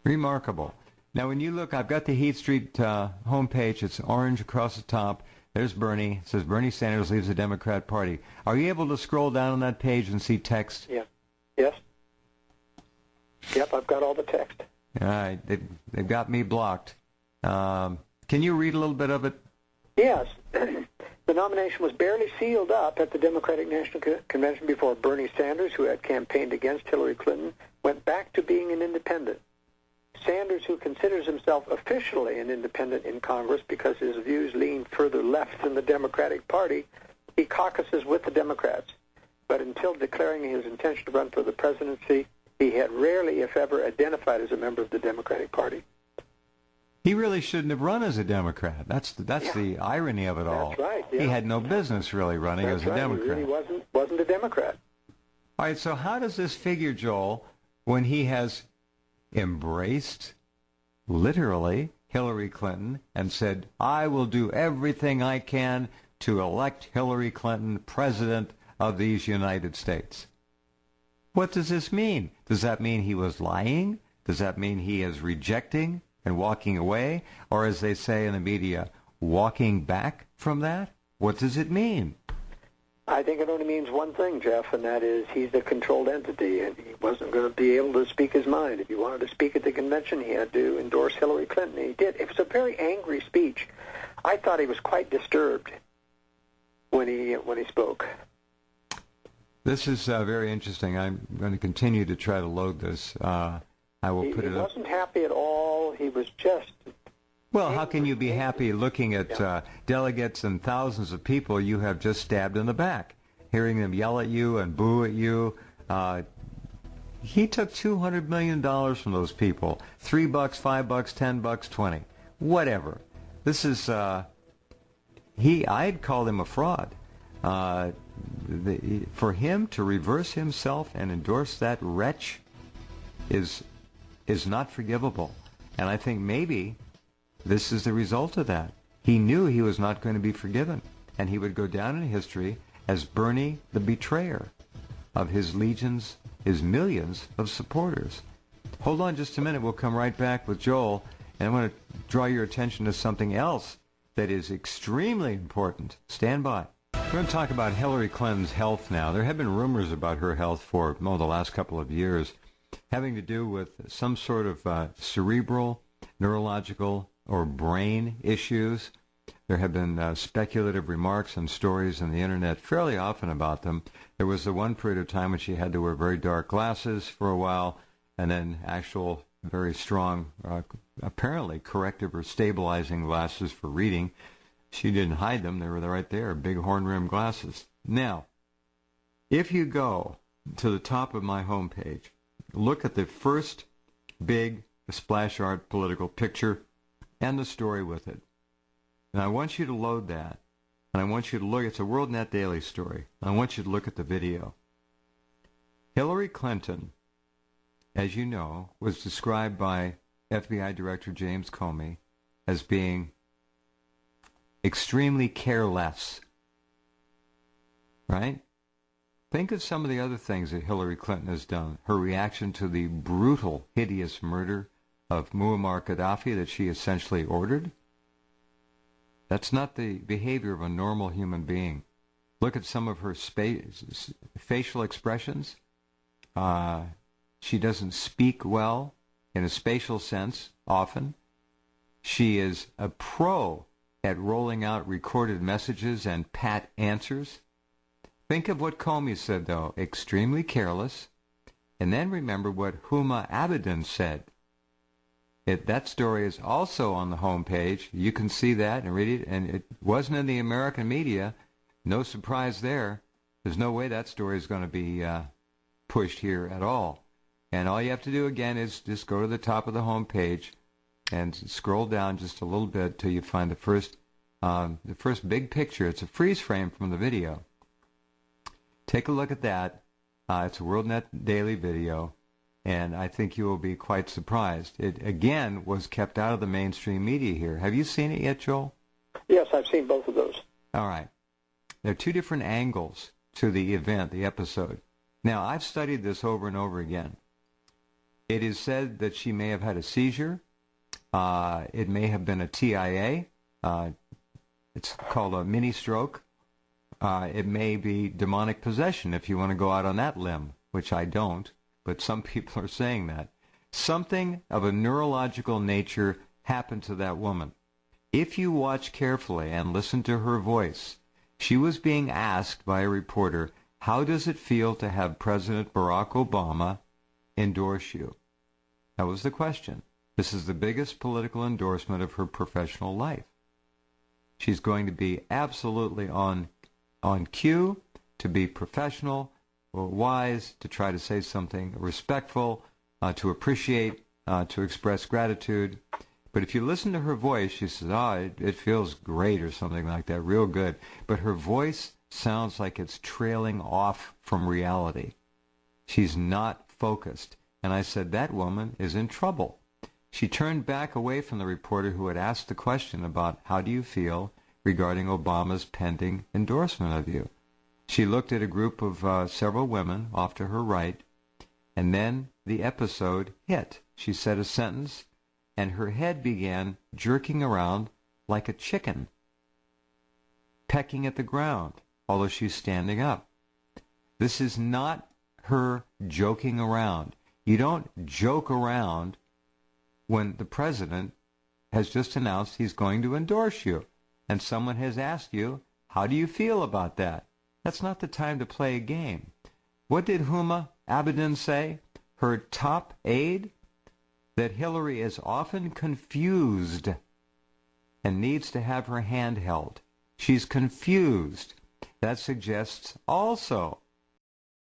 Remarkable. Now, when you look, I've got the Heath Street homepage. It's orange across the top. There's Bernie. It says Bernie Sanders leaves the Democrat Party. Are you able to scroll down on that page and see text? Yeah. Yes. Yep, I've got all the text. All right. They've got me blocked. Can you read a little bit of it? Yes. The nomination was barely sealed up at the Democratic National Convention before Bernie Sanders, who had campaigned against Hillary Clinton, went back to being an independent. Sanders, who considers himself officially an independent in Congress because his views lean further left than the Democratic Party, he caucuses with the Democrats. But until declaring his intention to run for the presidency, he had rarely, if ever, identified as a member of the Democratic Party. He really shouldn't have run as a Democrat. That's the irony of it all. That's right. Yeah. He had no business really running as a Democrat. He really wasn't a Democrat. All right, so how does this figure, Joel, when he has embraced, literally, Hillary Clinton and said, I will do everything I can to elect Hillary Clinton president of these United States? What does this mean? Does that mean he was lying? Does that mean he is rejecting and walking away? Or as they say in the media, walking back from that? What does it mean? I think it only means one thing, Jeff, and that is he's a controlled entity, and he wasn't going to be able to speak his mind. If he wanted to speak at the convention, he had to endorse Hillary Clinton. He did. It was a very angry speech. I thought he was quite disturbed when he spoke. This is very interesting. I'm going to continue to try to load this. I will put it up. He wasn't happy at all. He was just... Well, how can you be happy looking at delegates and thousands of people you have just stabbed in the back, hearing them yell at you and boo at you? He took $200 million from those people. $3, $5, $10, $20, whatever. This is I'd call him a fraud. For him to reverse himself and endorse that wretch is not forgivable. And I think maybe this is the result of that. He knew he was not going to be forgiven, and he would go down in history as Bernie the betrayer of his legions, his millions of supporters. Hold on just a minute. We'll come right back with Joel, and I want to draw your attention to something else that is extremely important. Stand by. We're going to talk about Hillary Clinton's health now. There have been rumors about her health for the last couple of years, having to do with some sort of cerebral, neurological, or brain issues. There have been speculative remarks and stories on the internet fairly often about them. There was the one period of time when she had to wear very dark glasses for a while, and then actual very strong, apparently corrective or stabilizing glasses for reading. She didn't hide them. They were right there, big horn-rimmed glasses. Now, if you go to the top of my homepage, look at the first big splash art political picture and the story with it. And I want you to load that. And I want you to look. It's a WorldNet Daily story. I want you to look at the video. Hillary Clinton, as you know, was described by FBI Director James Comey as being extremely careless. Right? Think of some of the other things that Hillary Clinton has done. Her reaction to the brutal, hideous murder of Muammar Gaddafi that she essentially ordered. That's not the behavior of a normal human being. Look at some of her facial expressions. She doesn't speak well in a spatial sense often. She is a pro at rolling out recorded messages and pat answers. Think of what Comey said, though. Extremely careless. And then remember what Huma Abedin said. That story is also on the homepage. You can see that and read it. And it wasn't in the American media. No surprise there. There's no way that story is going to be pushed here at all. And all you have to do, again, is just go to the top of the homepage and scroll down just a little bit till you find the first big picture. It's a freeze frame from the video. Take a look at that. It's a WorldNet Daily video. And I think you will be quite surprised. It, again, was kept out of the mainstream media here. Have you seen it yet, Joel? Yes, I've seen both of those. All right. There are two different angles to the event, the episode. Now, I've studied this over and over again. It is said that she may have had a seizure. It may have been a TIA. It's called a mini stroke. It may be demonic possession if you want to go out on that limb, which I don't, but some people are saying that. Something of a neurological nature happened to that woman. If you watch carefully and listen to her voice, she was being asked by a reporter, how does it feel to have President Barack Obama endorse you? That was the question. This is the biggest political endorsement of her professional life. She's going to be absolutely on cue, to be professional or wise, to try to say something respectful, to appreciate, to express gratitude. But if you listen to her voice, she says, it feels great or something like that, real good. But her voice sounds like it's trailing off from reality. She's not focused. And I said, that woman is in trouble. She turned back away from the reporter who had asked the question about how do you feel regarding Obama's pending endorsement of you. She looked at a group of several women off to her right, and then the episode hit. She said a sentence, and her head began jerking around like a chicken, pecking at the ground, although she's standing up. This is not her joking around. You don't joke around when the president has just announced he's going to endorse you, and someone has asked you, how do you feel about that? That's not the time to play a game. What did Huma Abedin say? Her top aide? That Hillary is often confused and needs to have her hand held. She's confused. That suggests also